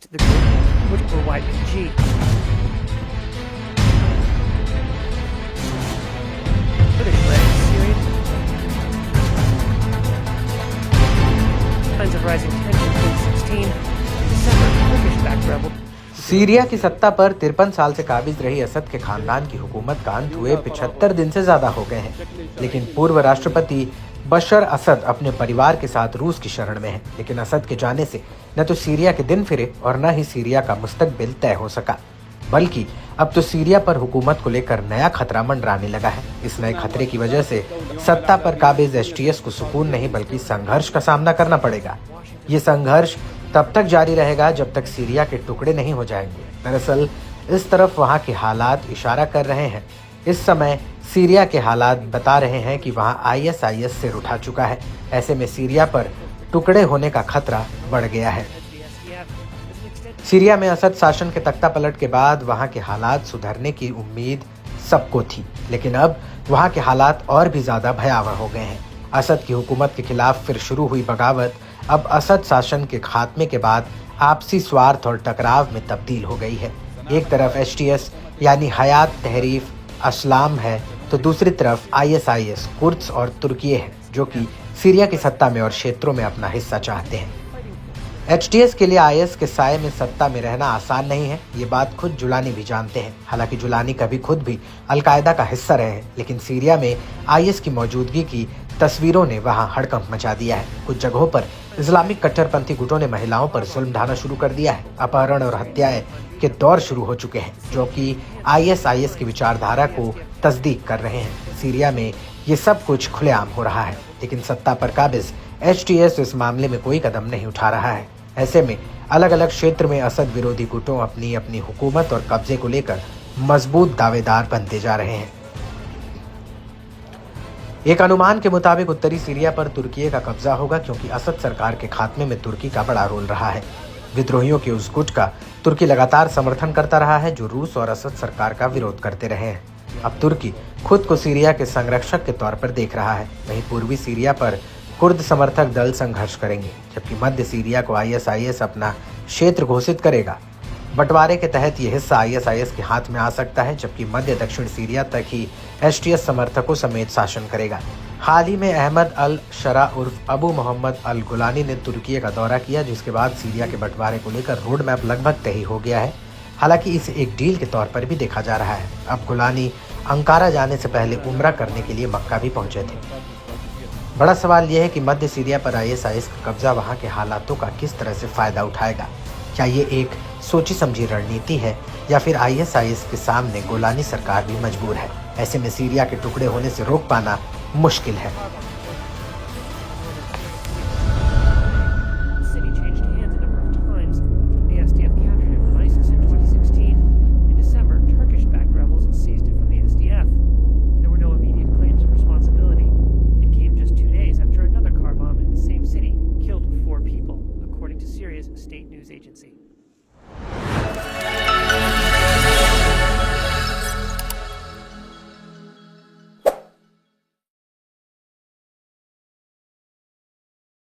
to the group, which were YPG. British-led Syrian signs of rising tension in 2016. In December, Turkish-backed rebel Syria की सत्ता पर 53 साल से काबिज रही असद के खानदान की हुकूमत का अंत हुए 75 दिन से ज्यादा हो गए हैं। लेकिन पूर्व राष्ट्रपति बशर असद अपने परिवार के साथ रूस की शरण में है। लेकिन असद के जाने से न तो सीरिया के दिन फिरे और न ही सीरिया का मुस्तकबिल तय हो सका, बल्कि अब तो सीरिया पर हुकूमत को लेकर नया खतरा मंडराने लगा है। इस नए खतरे की वजह से सत्ता पर काबिज एचटीएस को सुकून नहीं बल्कि संघर्ष का सामना करना पड़ेगा। ये संघर्ष तब तक जारी रहेगा जब तक सीरिया के टुकड़े नहीं हो जाएंगे। दरअसल इस तरफ वहां के हालात इशारा कर रहे हैं। इस समय सीरिया के हालात बता रहे हैं कि वहां आईएसआईएस सिर उठा चुका है। ऐसे में सीरिया पर टुकड़े होने का खतरा बढ़ गया है। सीरिया में असद शासन के तख्ता पलट के बाद वहां के हालात सुधरने की उम्मीद सबको थी, लेकिन अब वहां के हालात और भी ज्यादा भयावह हो गए हैं। असद की हुकूमत के खिलाफ फिर शुरू हुई बगावत अब असद शासन के खात्मे के बाद आपसी स्वार्थ और टकराव में तब्दील हो गई है। एक तरफ एचटीएस यानी हयात तहरीर अस्लाम है, तो दूसरी तरफ आईएसआईएस कुर्द्स और तुर्की है, जो कि सीरिया की सत्ता में और क्षेत्रों में अपना हिस्सा चाहते हैं। एचटीएस के लिए आईएस के साये में सत्ता में रहना आसान नहीं है, ये बात खुद जुलानी भी जानते हैं। हालांकि जुलानी कभी खुद भी अलकायदा का हिस्सा रहे हैं, लेकिन सीरिया में आईएस की मौजूदगी की तस्वीरों ने वहां हड़कंप मचा दिया है। कुछ जगहों पर इस्लामिक कट्टरपंथी गुटों ने महिलाओं पर जुल्म ढाना शुरू कर दिया है। अपहरण और हत्याएं के दौर शुरू हो चुके हैं, जो कि आईएसआईएस की विचारधारा को तस्दीक कर रहे हैं। सीरिया में ये सब कुछ खुलेआम हो रहा है, लेकिन सत्ता पर काबिज एचटीएस इस मामले में कोई कदम नहीं उठा रहा है। ऐसे में अलग अलग क्षेत्र में असद विरोधी गुटों अपनी अपनी हुकूमत और कब्जे को लेकर मजबूत दावेदार बनते जा रहे हैं। एक अनुमान के मुताबिक उत्तरी सीरिया पर तुर्की का कब्जा होगा, क्योंकि असद सरकार के खात्मे में तुर्की का बड़ा रोल रहा है। विद्रोहियों के उस गुट का तुर्की लगातार समर्थन करता रहा है, जो रूस और असद सरकार का विरोध करते रहे हैं। अब तुर्की खुद को सीरिया के संरक्षक के तौर पर देख रहा है। वहीं पूर्वी सीरिया पर कुर्द समर्थक दल संघर्ष करेंगे, जबकि मध्य सीरिया को आईएसआईएस अपना क्षेत्र घोषित करेगा। बंटवारे के तहत ये हिस्सा आईएसआईएस के हाथ में आ सकता है, जबकि मध्य दक्षिण सीरिया तक ही एचटीएस समर्थकों समेत शासन करेगा। हाल ही में अहमद अल शरा उर्फ अबू मोहम्मद अल गुलानी ने तुर्की का दौरा किया, जिसके बाद सीरिया के बंटवारे को लेकर रोड मैप लगभग तय हो गया है। हालांकि इसे एक डील के तौर पर भी देखा जा रहा है। अब गुलानी अंकारा जाने से पहले उम्रा करने के लिए मक्का भी पहुंचे थे। बड़ा सवाल यह है कि मध्य सीरिया पर आईएसआईएस का कब्जा वहां के हालातों का किस तरह से फायदा उठाएगा। क्या ये एक सोची समझी रणनीति है, या फिर आईएसआईएस के सामने गोलानी सरकार भी मजबूर है। ऐसे में सीरिया के टुकड़े होने से रोक पाना मुश्किल है।